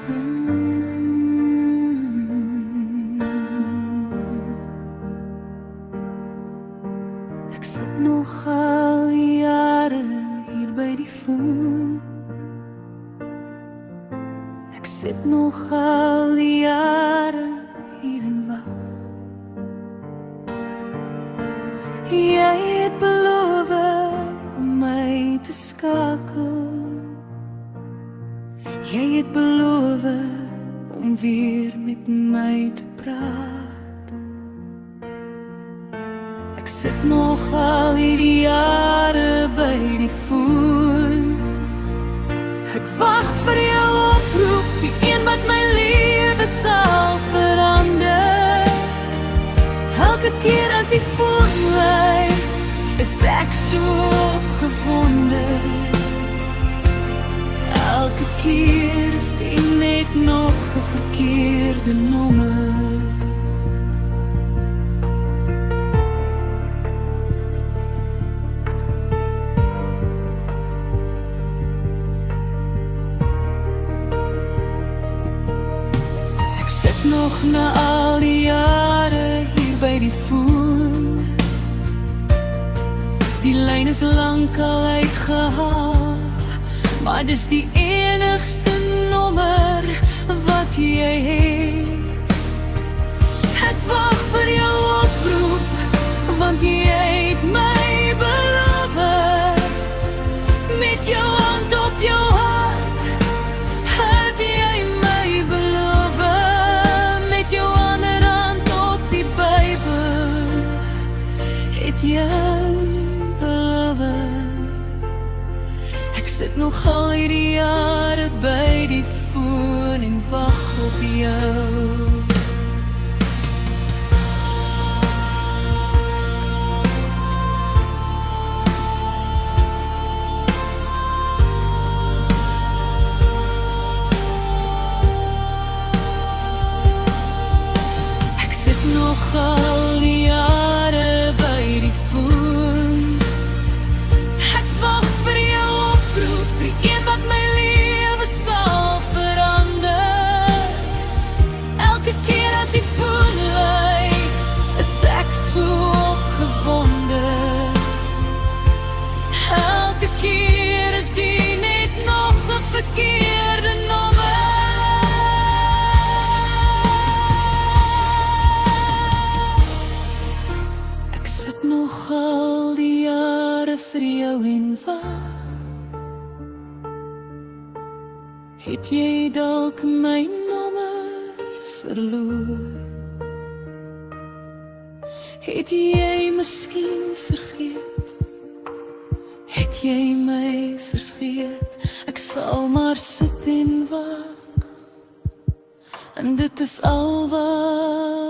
Ek sit nog al die jare hier by die foon. Ek sit nog al die jare hier en wag. Jy het beloof om my te skakel. Jy het beloof om weer met my te praat. Ek sit nog al hierdie jare by die foon. Ek wag vir jou oproep, die een wat my lewe sal verander. Elke keer as die foon lui, is ek so opgewonde. Elke keer is dit net nog 'n verkeerde nommer. Ek sit nog na al die jare hier by die foon. Die lyn is lankal uitgehaal, maar dis die enigste nommer wat jy het. Ek wag vir jou oproep, want jy het my beloof. Met jou hand op jou hart, het jy my beloof. Met jou ander hand op die Bybel, het jy beloof. Ek sit nog al hierdie jare by die foon en wag op jou. Ek sit nog al die jare by die foon. Ek wag vir jou oproep, die een wat my lewe sal verander. Elke keer as die foon lui, is ek so opgewonde. Elke keer is die net nog 'n verkeerde nommer. Ek sit nog al die jare vir jou en wag. Het jy dalk my nommer verloor? Het jy miskien vergeet? Het jy my vergeet? Ek sal maar sit en wag, en dit is al wat